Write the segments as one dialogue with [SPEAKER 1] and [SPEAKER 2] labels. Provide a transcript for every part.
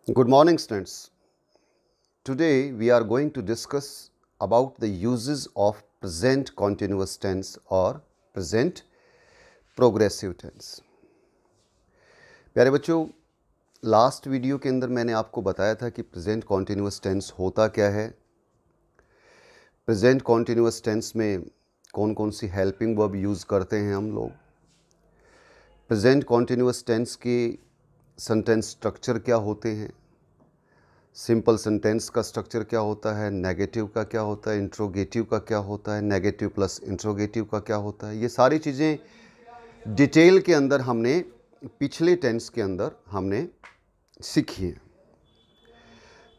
[SPEAKER 1] Good morning, students. Today we are going to discuss about the uses of present continuous tense or present progressive tense. प्यारे बच्चों, last video के अंदर मैंने आपको बताया था कि प्रेजेंट कॉन्टिन्यूस टेंस होता क्या है, प्रेजेंट कॉन्टिन्यूस टेंस में कौन कौन सी हेल्पिंग वर्ब यूज़ करते हैं हम लोग, प्रेजेंट कॉन्टिन्यूस टेंस के सेंटेंस स्ट्रक्चर क्या होते हैं, सिंपल सेंटेंस का स्ट्रक्चर क्या होता है, नेगेटिव का क्या होता है, इंट्रोगेटिव का क्या होता है, नेगेटिव प्लस इंट्रोगेटिव का क्या होता है। ये सारी चीज़ें डिटेल के अंदर हमने पिछले टेंस के अंदर हमने सीखी हैं।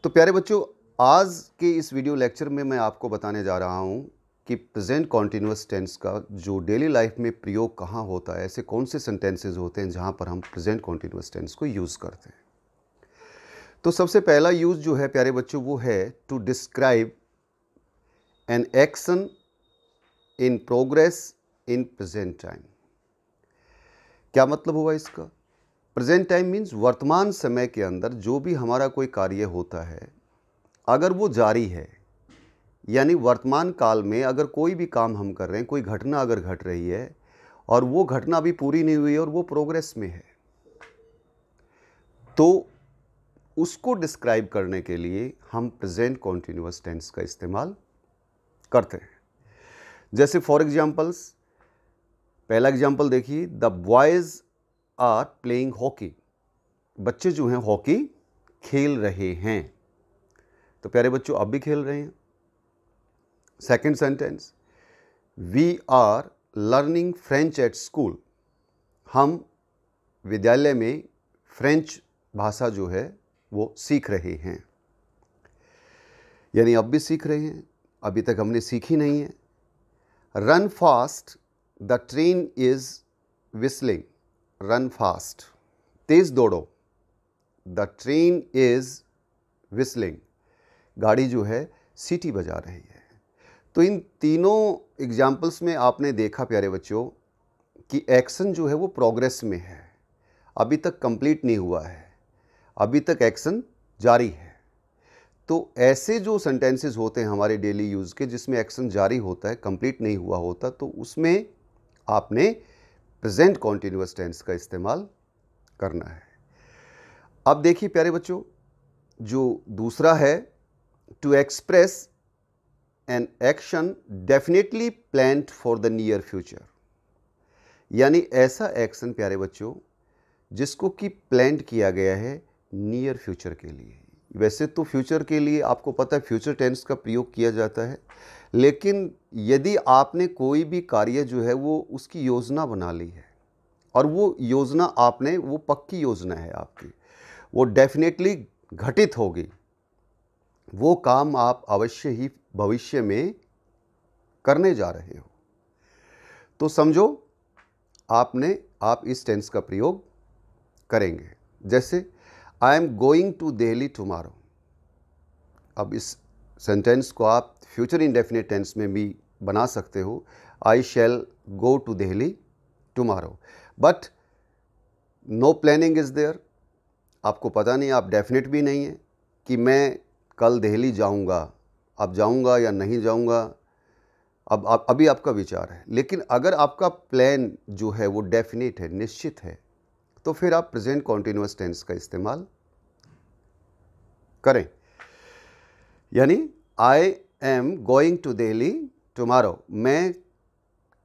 [SPEAKER 1] तो प्यारे बच्चों, आज के इस वीडियो लेक्चर में मैं आपको बताने जा रहा हूँ कि प्रेजेंट कॉन्टिन्यूस टेंस का जो डेली लाइफ में प्रयोग कहाँ होता है, ऐसे कौन से सेंटेंसेस होते हैं जहाँ पर हम प्रेजेंट कॉन्टिन्यूस टेंस को यूज़ करते हैं। तो सबसे पहला यूज़ जो है प्यारे बच्चों वो है to describe an action in progress in present time. क्या मतलब हुआ इसका? प्रेजेंट टाइम मीन्स वर्तमान समय के अंदर जो भी हमारा कोई कार्य होता है, अगर वो जारी है, यानी वर्तमान काल में अगर कोई भी काम हम कर रहे हैं, कोई घटना अगर घट रही है और वो घटना अभी पूरी नहीं हुई और वो प्रोग्रेस में है, तो उसको डिस्क्राइब करने के लिए हम प्रेजेंट कॉन्टिन्यूस टेंस का इस्तेमाल करते हैं। जैसे फॉर एग्जांपल्स, पहला एग्जांपल देखिए, the boys are playing hockey. बच्चे जो हैं हॉकी खेल रहे हैं। तो प्यारे बच्चों, अब भी खेल रहे हैं। Second sentence, we are learning French at school. हम विद्यालय में फ्रेंच भाषा जो है वो सीख रहे हैं, यानी अब भी सीख रहे हैं, अभी तक हमने सीखी नहीं है। Run fast, the train is whistling. Run fast, तेज दौड़ो। द ट्रेन इज विस्लिंग, गाड़ी जो है सीटी बजा रही है। तो इन तीनों एग्जाम्पल्स में आपने देखा प्यारे बच्चों कि एक्शन जो है वो प्रोग्रेस में है, अभी तक कंप्लीट नहीं हुआ है, अभी तक एक्शन जारी है। तो ऐसे जो सेंटेंसेस होते हैं हमारे डेली यूज़ के जिसमें एक्शन जारी होता है, कंप्लीट नहीं हुआ होता, तो उसमें आपने प्रेजेंट कॉन्टिन्यूस टेंस का इस्तेमाल करना है। अब देखिए प्यारे बच्चों, जो दूसरा है to express an action definitely planned for the near future. यानी ऐसा एक्शन प्यारे बच्चों जिसको कि प्लान्ड किया गया है नियर फ्यूचर के लिए। वैसे तो फ्यूचर के लिए आपको पता है फ्यूचर टेंस का प्रयोग किया जाता है, लेकिन यदि आपने कोई भी कार्य जो है वो उसकी योजना बना ली है और वो योजना आपने, वो पक्की योजना है आपकी, वो डेफिनेटली घटित होगी, वो काम आप अवश्य ही भविष्य में करने जा रहे हो, तो समझो आप इस टेंस का प्रयोग करेंगे। जैसे I am going to Delhi tomorrow. अब इस सेंटेंस को आप फ्यूचर इंडेफिनिट टेंस में भी बना सकते हो, I shall go to Delhi tomorrow, but no planning is there. आपको पता नहीं, आप डेफिनेट भी नहीं है कि मैं कल दिल्ली जाऊंगा, अब जाऊंगा या नहीं जाऊंगा, अब अभी आपका विचार है। लेकिन अगर आपका प्लान जो है वो डेफिनेट है, निश्चित है, तो फिर आप प्रेजेंट कॉन्टिन्यूस टेंस का इस्तेमाल करें। यानी I am going to Delhi tomorrow, मैं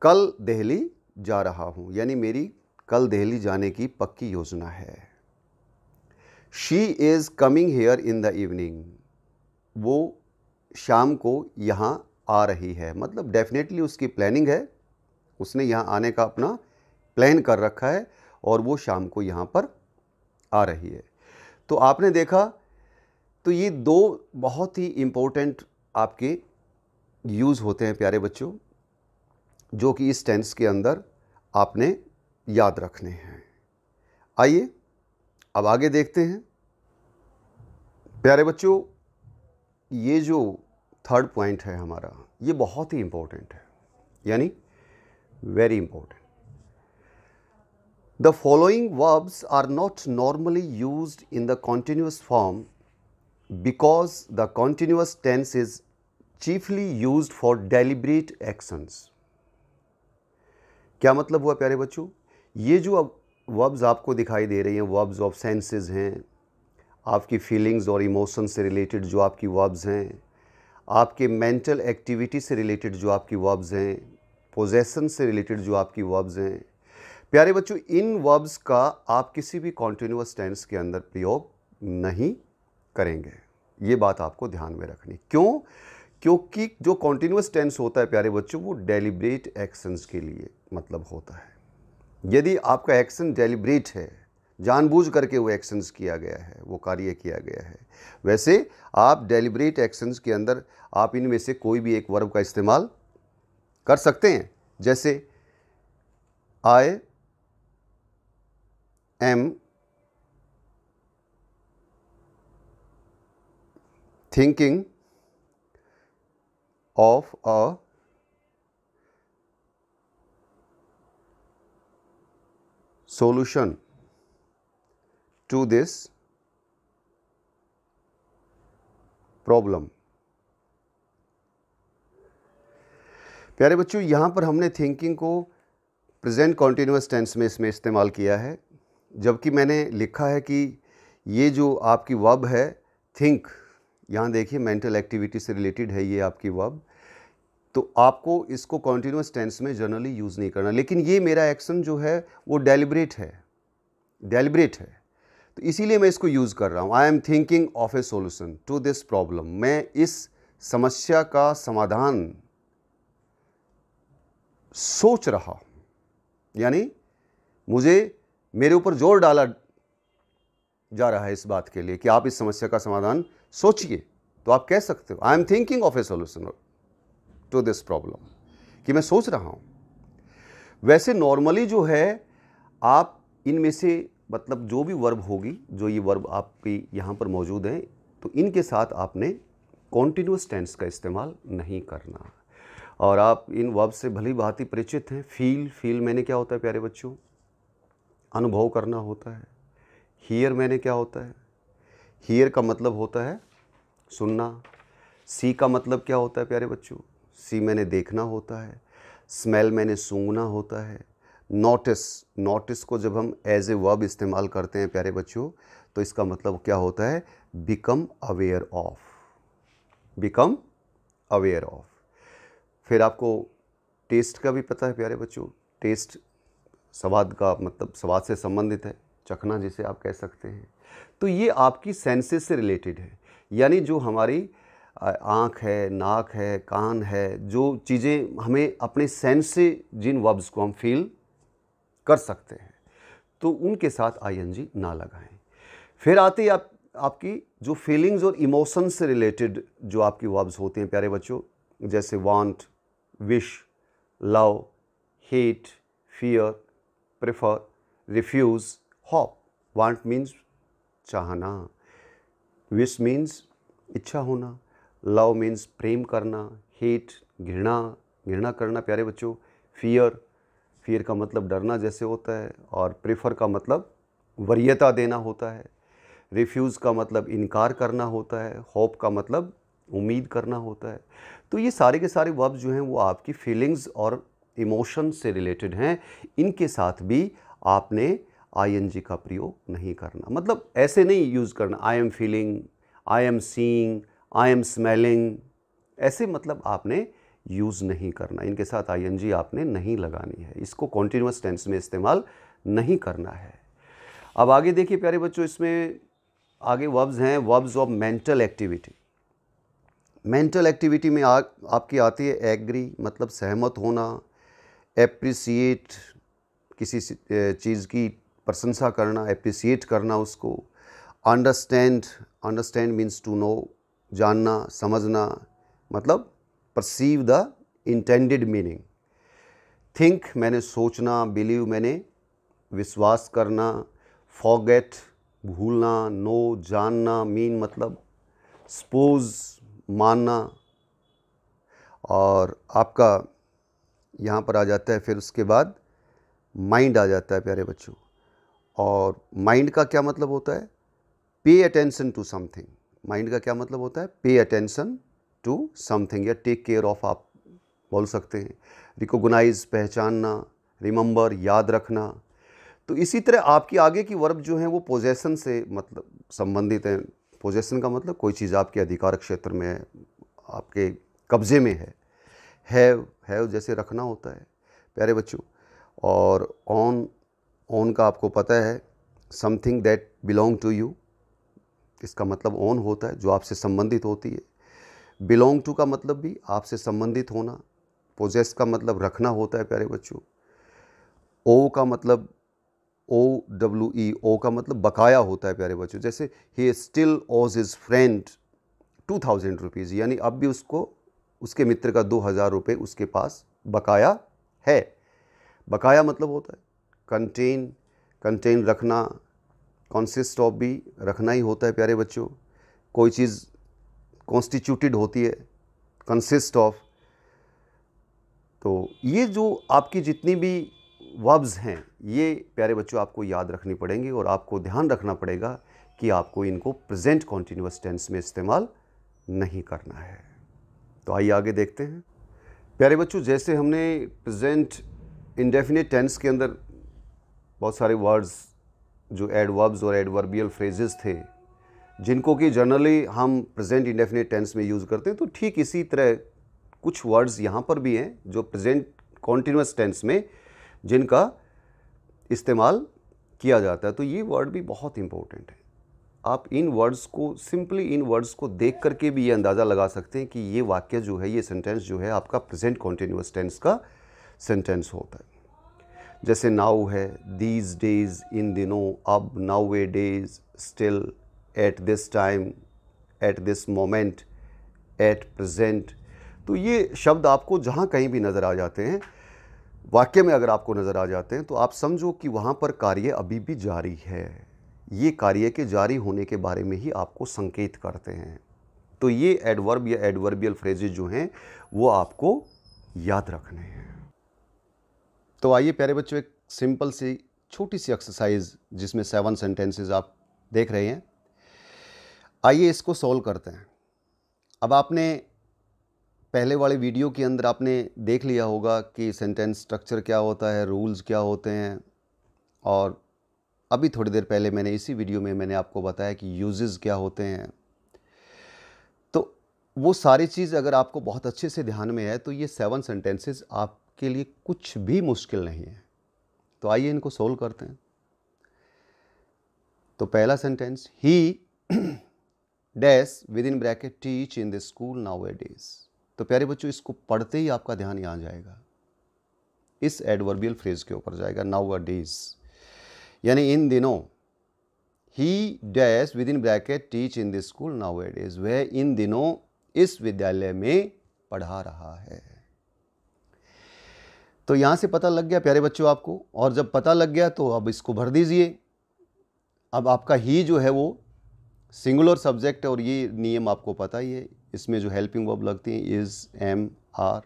[SPEAKER 1] कल दिल्ली जा रहा हूं, यानी मेरी कल दिल्ली जाने की पक्की योजना है। She is coming here in the evening, वो शाम को यहां आ रही है, मतलब डेफिनेटली उसकी प्लानिंग है, उसने यहां आने का अपना प्लान कर रखा है और वो शाम को यहां पर आ रही है। तो आपने देखा, तो ये दो बहुत ही इम्पोर्टेंट आपके यूज़ होते हैं प्यारे बच्चों, जो कि इस टेंस के अंदर आपने याद रखने हैं। आइए अब आगे देखते हैं। प्यारे बच्चों, ये जो थर्ड पॉइंट है हमारा, ये बहुत ही इम्पोर्टेंट है, यानी very important. The following verbs are not normally used in the continuous form because the continuous tense is chiefly used for deliberate actions. क्या मतलब हुआ प्यारे बच्चों? ये जो अब वर्ब्स आपको दिखाई दे रही हैं, वर्ब्स ऑफ सेंसेस हैं, आपकी फीलिंग्स और इमोशन से रिलेटेड जो आपकी वर्ब्स हैं, आपके मेंटल एक्टिविटी से रिलेटेड जो आपकी वर्ब्स हैं, पोजेसन से रिलेटेड जो आपकी वर्ब्स हैं, प्यारे बच्चों इन वर्ब्स का आप किसी भी कॉन्टिन्यूअस टेंस के अंदर प्रयोग नहीं करेंगे। ये बात आपको ध्यान में रखनी। क्यों? क्योंकि जो कॉन्टिन्यूअस टेंस होता है प्यारे बच्चों वो डेलिब्रेट एक्शंस के लिए मतलब होता है। यदि आपका एक्शन डेलिब्रेट है, जानबूझ करके वो एक्शंस किया गया है, वो कार्य किया गया है, वैसे आप डेलिब्रेट एक्शंस के अंदर आप इनमें से कोई भी एक वर्ब का इस्तेमाल कर सकते हैं। जैसे I am thinking of a solution to this problem। प्यारे बच्चों यहाँ पर हमने थिंकिंग को प्रेजेंट कॉन्टिन्यूअस टेंस में इसमें इस्तेमाल किया है, जबकि मैंने लिखा है कि ये जो आपकी वर्ब है थिंक, यहाँ देखिए मेंटल एक्टिविटी से रिलेटेड है ये आपकी वर्ब, तो आपको इसको कॉन्टिन्यूअस टेंस में जनरली यूज़ नहीं करना। लेकिन ये मेरा एक्शन जो है वो डेलिब्रेट है, तो इसीलिए मैं इसको यूज़ कर रहा हूँ। I am thinking of a solution to this problem. मैं इस समस्या का समाधान सोच रहा, यानी मेरे ऊपर जोर डाला जा रहा है इस बात के लिए कि आप इस समस्या का समाधान सोचिए। तो आप कह सकते हो I am thinking of a solution to this problem, कि मैं सोच रहा हूं। वैसे नॉर्मली जो है आप इनमें से मतलब जो भी वर्ब होगी, जो ये वर्ब आपकी यहां पर मौजूद है, तो इनके साथ आपने कॉन्टिन्यूअस टेंस का इस्तेमाल नहीं करना। और आप इन वर्ब से भली भांति परिचित हैं। फील मैंने क्या होता है प्यारे बच्चों? अनुभव करना होता है। हियर मैंने क्या होता है? हियर का मतलब होता है सुनना। सी का मतलब क्या होता है प्यारे बच्चों? सी मैंने देखना होता है। स्मेल मैंने सूंघना होता है। नोटिस को जब हम एज ए वर्ब इस्तेमाल करते हैं प्यारे बच्चों, तो इसका मतलब क्या होता है? Become aware of. फिर आपको टेस्ट का भी पता है प्यारे बच्चों। टेस्ट स्वाद का मतलब स्वाद से संबंधित है, चखना जिसे आप कह सकते हैं। तो ये आपकी सेंसेस से रिलेटेड है, यानी जो हमारी आँख है, नाक है, कान है, जो चीज़ें हमें अपने सेंस से जिन वर्ब्स को हम फील कर सकते हैं, तो उनके साथ आईएनजी ना लगाएं। फिर आते ही आपकी जो फीलिंग्स और इमोशंस से रिलेटेड जो आपकी वर्ब्स होते हैं प्यारे बच्चों, जैसे want, wish, love, hate, fear, prefer, refuse, hope. Want means चाहना, विश मीन्स इच्छा होना, लव मीन्स प्रेम करना, हेट घृणा करना प्यारे बच्चों, फियर का मतलब डरना जैसे होता है, और प्रेफर का मतलब वरीयता देना होता है, रिफ्यूज़ का मतलब इनकार करना होता है, होप का मतलब उम्मीद करना होता है। तो ये सारे के सारे वर्ब्स जो हैं वो आपकी फीलिंग्स और इमोशन से रिलेटेड हैं। इनके साथ भी आपने आईएनजी का प्रयोग नहीं करना, मतलब ऐसे नहीं यूज़ करना I am feeling, I am seeing, I am smelling, ऐसे मतलब आपने यूज़ नहीं करना। इनके साथ आईएनजी आपने नहीं लगानी है, इसको कॉन्टिन्यूअस टेंस में इस्तेमाल नहीं करना है। अब आगे देखिए प्यारे बच्चों, इसमें आगे वर्ब्स हैं, verbs of mental activity. Mental activity में आपकी आती है एग्री, मतलब सहमत होना, एप्रिसिएट, किसी चीज़ की प्रशंसा करना, एप्रिसिएट करना उसको, अंडरस्टैंड मीन्स टू नो, जानना, समझना, मतलब perceive the intended meaning. Think मैंने सोचना, बिलीव मैंने विश्वास करना, फॉरगेट भूलना, नो जानना, मीन मतलब सपोज मानना, और आपका यहाँ पर आ जाता है फिर उसके बाद माइंड आ जाता है प्यारे बच्चों। और माइंड का क्या मतलब होता है? Pay attention to something. Mind का क्या मतलब होता है? पे अटेंशन टू समथिंग या टेक केयर ऑफ आप बोल सकते हैं। रिकॉग्नाइज पहचानना, रिमेंबर याद रखना। तो इसी तरह आपकी आगे की वर्ब जो है वो पोजेसन से मतलब संबंधित है। पोजेसन का मतलब कोई चीज़ आपके अधिकार क्षेत्र में है, आपके कब्जे में है। हैव जैसे रखना होता है प्यारे बच्चों। और ऑन का आपको पता है, something that belong to you, इसका मतलब ऑन होता है जो आपसे संबंधित होती है। बिलोंग टू का मतलब भी आपसे संबंधित होना। पोजेस का मतलब रखना होता है प्यारे बच्चों। ओ का मतलब OWE, ओ का मतलब बकाया होता है प्यारे बच्चों। जैसे ही स्टिल ओज हिज फ्रेंड 2000 रुपीज़, यानी अब भी उसको उसके मित्र का 2000 रुपये उसके पास बकाया है। बकाया मतलब होता है कंटेन रखना, कॉन्सिस्ट ऑफ भी रखना ही होता है प्यारे बच्चों। कोई चीज़ कॉन्स्टिट्यूटेड होती है, कंसिस्ट ऑफ। तो ये जो आपकी जितनी भी वर्ब्स हैं ये प्यारे बच्चों आपको याद रखनी पड़ेंगी और आपको ध्यान रखना पड़ेगा कि आपको इनको प्रेजेंट कॉन्टिन्यूअस टेंस में इस्तेमाल नहीं करना है। तो आइए आगे देखते हैं प्यारे बच्चों। जैसे हमने प्रेजेंट इंडेफिनिट टेंस के अंदर बहुत सारे वर्ड्स जो एडवर्ब्स और एडवर्बियल फ्रेजेस थे जिनको कि जनरली हम प्रेजेंट इंडेफिनिट टेंस में यूज़ करते हैं, तो ठीक इसी तरह कुछ वर्ड्स यहाँ पर भी हैं जो प्रेजेंट कॉन्टिन्यूअस टेंस में जिनका इस्तेमाल किया जाता है। तो ये वर्ड भी बहुत इंपॉर्टेंट है। आप इन वर्ड्स को सिंपली इन वर्ड्स को देख करके भी ये अंदाज़ा लगा सकते हैं कि ये वाक्य जो है, ये सेंटेंस जो है आपका प्रेजेंट कॉन्टिन्यूअस टेंस का सेंटेंस होता है। जैसे नाउ है, दीज डेज इन दिनों, अब, now A days, still, at this time, at this moment, at present. तो ये शब्द आपको जहाँ कहीं भी नज़र आ जाते हैं, वाक्य में अगर आपको नज़र आ जाते हैं, तो आप समझो कि वहाँ पर कार्य अभी भी जारी है। ये कार्य के जारी होने के बारे में ही आपको संकेत करते हैं। तो ये एडवर्ब या एडवर्बियल फ्रेजेस जो हैं वो आपको याद रखने हैं। तो आइए प्यारे बच्चों, एक सिंपल सी छोटी सी एक्सरसाइज जिसमें 7 सेंटेंसेस आप देख रहे हैं, आइए इसको सॉल्व करते हैं। अब आपने पहले वाले वीडियो के अंदर आपने देख लिया होगा कि सेंटेंस स्ट्रक्चर क्या होता है, रूल्स क्या होते हैं, और अभी थोड़ी देर पहले मैंने इसी वीडियो में मैंने आपको बताया कि यूजेस क्या होते हैं। तो वो सारी चीज़ अगर आपको बहुत अच्छे से ध्यान में है तो ये 7 सेंटेंसेस आपके लिए कुछ भी मुश्किल नहीं है। तो आइए इनको सोल्व करते हैं। तो पहला sentence, he dash with in bracket teach in the school now A days. तो प्यारे बच्चों, इसको पढ़ते ही आपका ध्यान यहाँ जाएगा, इस एडवर्बियल फ्रेज के ऊपर जाएगा, नाउ अ डेज, यानी इन दिनों। ही dash with in bracket teach in the school now A days, वह इन दिनों इस विद्यालय में पढ़ा रहा है। तो यहां से पता लग गया प्यारे बच्चों आपको, और जब पता लग गया तो अब इसको भर दीजिए। अब आपका ही जो है वो सिंगुलर सब्जेक्ट है और ये नियम आपको पता ही है, इसमें जो हेल्पिंग वर्ब लगती है इज, एम, आर।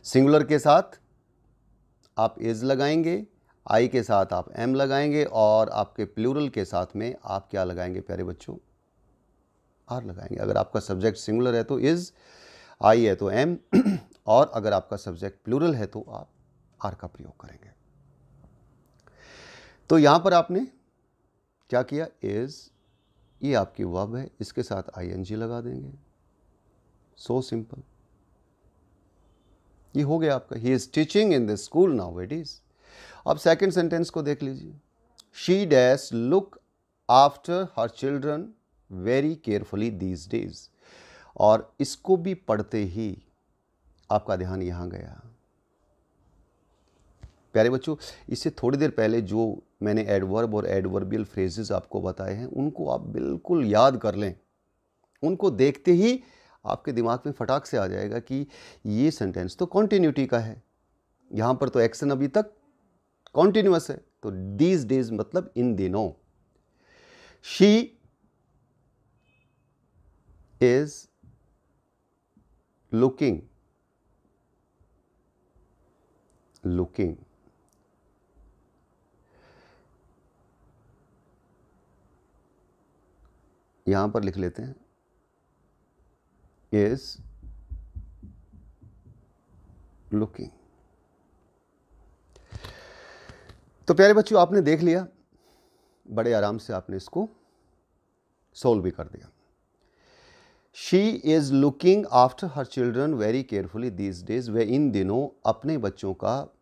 [SPEAKER 1] सिंगुलर के साथ आप इज लगाएंगे, आई के साथ आप एम लगाएंगे, और आपके प्लूरल के साथ में आप क्या लगाएंगे प्यारे बच्चों, आर लगाएंगे। अगर आपका सब्जेक्ट सिंगुलर है तो इज, आई है तो एम, और अगर आपका सब्जेक्ट प्लूरल है तो आप आर का प्रयोग करेंगे। तो यहां पर आपने क्या किया, इज, ये आपकी वर्ब है, इसके साथ आईएनजी लगा देंगे। सो सिंपल, ये हो गया आपका, he is teaching in the school now it is. अब सेकंड सेंटेंस को देख लीजिए, she dash look after her children very carefully these days. और इसको भी पढ़ते ही आपका ध्यान यहां गया। प्यारे बच्चों, इससे थोड़ी देर पहले जो मैंने एडवर्ब और एडवर्बियल फ्रेजेस आपको बताए हैं उनको आप बिल्कुल याद कर लें। उनको देखते ही आपके दिमाग में फटाक से आ जाएगा कि ये सेंटेंस तो कॉन्टिन्यूटी का है, यहाँ पर तो एक्शन अभी तक कॉन्टिन्यूअस है। तो दीज डेज मतलब इन दिनों। शी इज लुकिंग यहां पर लिख लेते हैं इज लुकिंग। तो प्यारे बच्चों, आपने देख लिया, बड़े आराम से आपने इसको सोल्व भी कर दिया। She is looking after her children very carefully these days. वह इन दिनों अपने बच्चों का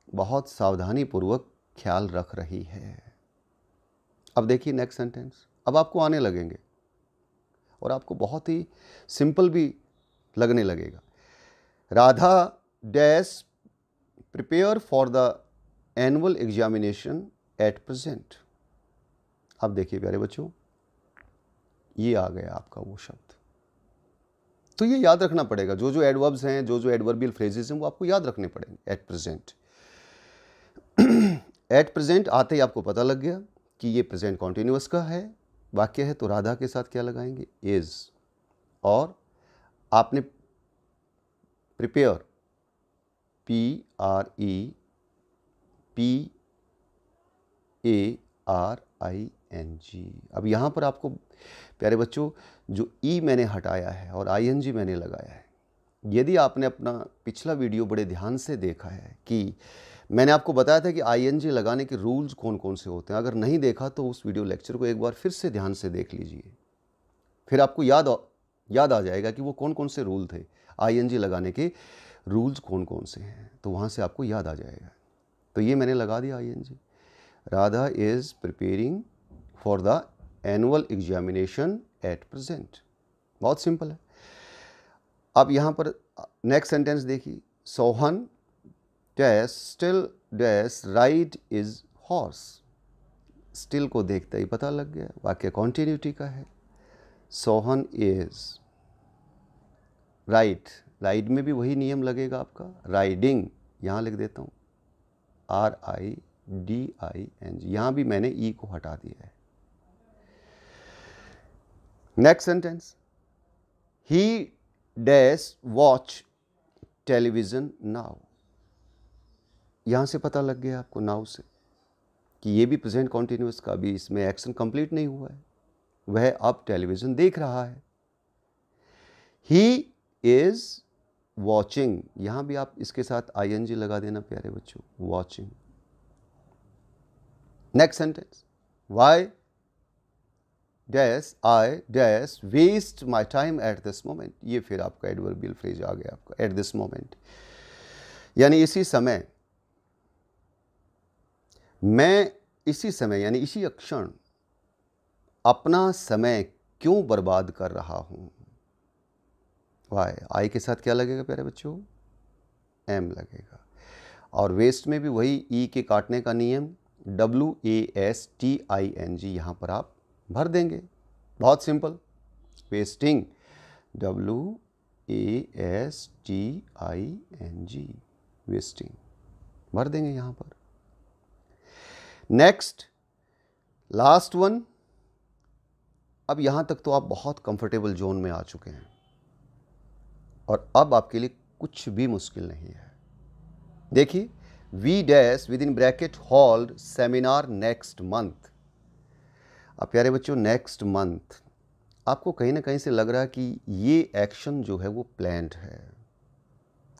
[SPEAKER 1] बहुत सावधानी पूर्वक ख्याल रख रही है। अब देखिए नेक्स्ट सेंटेंस, अब आपको आने लगेंगे और आपको बहुत ही सिंपल भी लगने लगेगा। Radha dash prepare for the annual examination at present. अब देखिए प्यारे बच्चों, ये आ गया आपका वो शब्द। तो ये याद रखना पड़ेगा, जो जो एडवर्ब्स हैं, जो जो एडवर्बियल फ्रेजेस हैं, वो आपको याद रखने पड़ेंगे। एट प्रेजेंट, एट प्रेजेंट आते ही आपको पता लग गया कि ये प्रेजेंट कॉन्टिन्यूअस का है, वाक्य है, तो राधा के साथ क्या लगाएंगे? इज। और आपने प्रिपेयर, PREPARING। अब यहाँ पर आपको प्यारे बच्चों जो ई मैंने हटाया है और ING मैंने लगाया है, यदि आपने अपना पिछला वीडियो बड़े ध्यान से देखा है कि मैंने आपको बताया था कि ING लगाने के रूल्स कौन कौन से होते हैं, अगर नहीं देखा तो उस वीडियो लेक्चर को एक बार फिर से ध्यान से देख लीजिए, फिर आपको याद आ जाएगा कि वो कौन कौन से रूल थे, ING लगाने के रूल्स कौन कौन से हैं, तो वहाँ से आपको याद आ जाएगा। तो ये मैंने लगा दिया ING। Radha is preparing for the annual examination at present. बहुत सिंपल है। अब यहाँ पर नेक्स्ट सेंटेंस देखिए, Sohan dash still dash ride is horse. Still को देखते ही पता लग गया, वाक्य कॉन्टिन्यूटी का है। सोहन इज राइड, राइड में भी वही नियम लगेगा आपका, राइडिंग यहाँ लिख देता हूँ RIDING, यहाँ भी मैंने ई को हटा दिया है। नेक्स्ट सेंटेंस, ही डैश वॉच टेलीविजन नाउ। यहाँ से पता लग गया आपको नाउ से कि ये भी प्रेजेंट कॉन्टिन्यूअस का, भी इसमें एक्शन कंप्लीट नहीं हुआ है, वह अब टेलीविजन देख रहा है। ही इज वॉचिंग, यहाँ भी आप इसके साथ ING लगा देना प्यारे बच्चों, watching. Next sentence, why dash I dash waste my time at this moment. ये फिर आपका एडवर्बियल फ्रेज आ गया आपका, एट दिस मोमेंट, यानी इसी समय, मैं इसी समय यानी इसी क्षण अपना समय क्यों बर्बाद कर रहा हूं। वाई, आई के साथ क्या लगेगा प्यारे बच्चों? M लगेगा। और वेस्ट में भी वही ई के काटने का नियम, WASTING यहाँ पर आप भर देंगे। बहुत सिंपल, वेस्टिंग, WASTING, वेस्टिंग भर देंगे यहाँ पर। Next last one. अब यहाँ तक तो आप बहुत कंफर्टेबल जोन में आ चुके हैं और अब आपके लिए कुछ भी मुश्किल नहीं है। देखिए, we dash with in bracket hold seminar next month. अब प्यारे बच्चों, नेक्स्ट मंथ आपको कहीं ना कहीं से लग रहा है कि ये एक्शन जो है वो प्लान्ड है।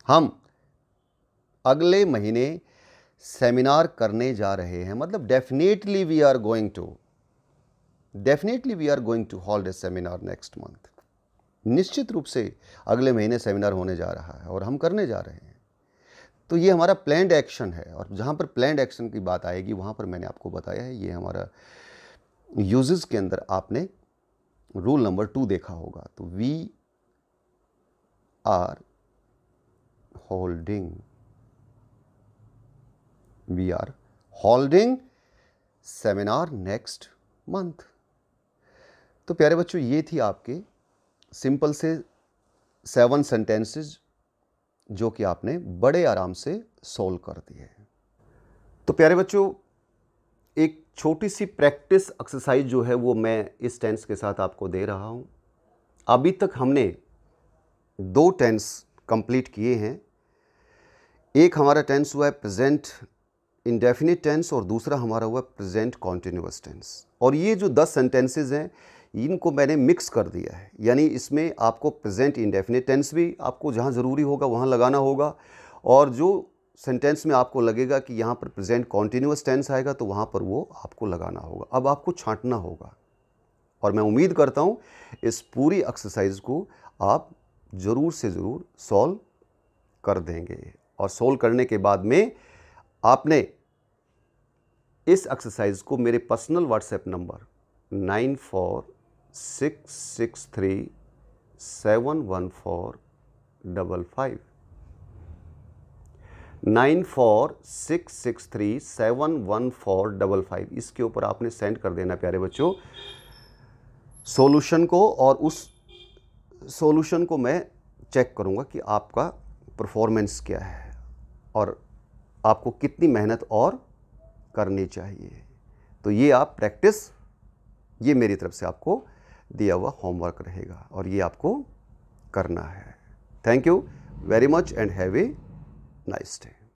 [SPEAKER 1] हम अगले महीने सेमिनार करने जा रहे हैं, मतलब definitely we are going to hold a seminar next month. निश्चित रूप से अगले महीने सेमिनार होने जा रहा है और हम करने जा रहे हैं। तो ये हमारा प्लान्ड एक्शन है, और जहाँ पर प्लान्ड एक्शन की बात आएगी वहाँ पर मैंने आपको बताया है, ये हमारा यूजेस के अंदर आपने रूल नंबर 2 देखा होगा। तो we are holding seminar next month. तो प्यारे बच्चों, ये थी आपके सिंपल से 7 सेंटेंसेस जो कि आपने बड़े आराम से सोल्व कर दिए। तो प्यारे बच्चों, एक छोटी सी प्रैक्टिस एक्सरसाइज जो है वो मैं इस टेंस के साथ आपको दे रहा हूँ। अभी तक हमने 2 टेंस कंप्लीट किए हैं। एक हमारा टेंस हुआ है प्रेजेंट इंडेफिनिट टेंस और दूसरा हमारा हुआ प्रेजेंट कॉन्टिन्यूअस टेंस। और ये जो 10 सेंटेंसेस हैं इनको मैंने मिक्स कर दिया है, यानी इसमें आपको प्रेजेंट इंडेफिनिट टेंस भी आपको जहाँ ज़रूरी होगा वहाँ लगाना होगा, और जो सेंटेंस में आपको लगेगा कि यहाँ पर प्रेजेंट कॉन्टिन्यूअस टेंस आएगा तो वहाँ पर वो आपको लगाना होगा। अब आपको छांटना होगा, और मैं उम्मीद करता हूँ इस पूरी एक्सरसाइज को आप ज़रूर से ज़रूर सॉल्व कर देंगे। और सॉल्व करने के बाद में आपने इस एक्सरसाइज को मेरे पर्सनल व्हाट्सएप नंबर 9466371455 9466371455 इसके ऊपर आपने सेंड कर देना प्यारे बच्चों सॉल्यूशन को, और उस सॉल्यूशन को मैं चेक करूंगा कि आपका परफॉर्मेंस क्या है और आपको कितनी मेहनत और करनी चाहिए। तो ये आप प्रैक्टिस, ये मेरी तरफ से आपको दिया हुआ होमवर्क रहेगा और ये आपको करना है। Thank you very much and have a nice day.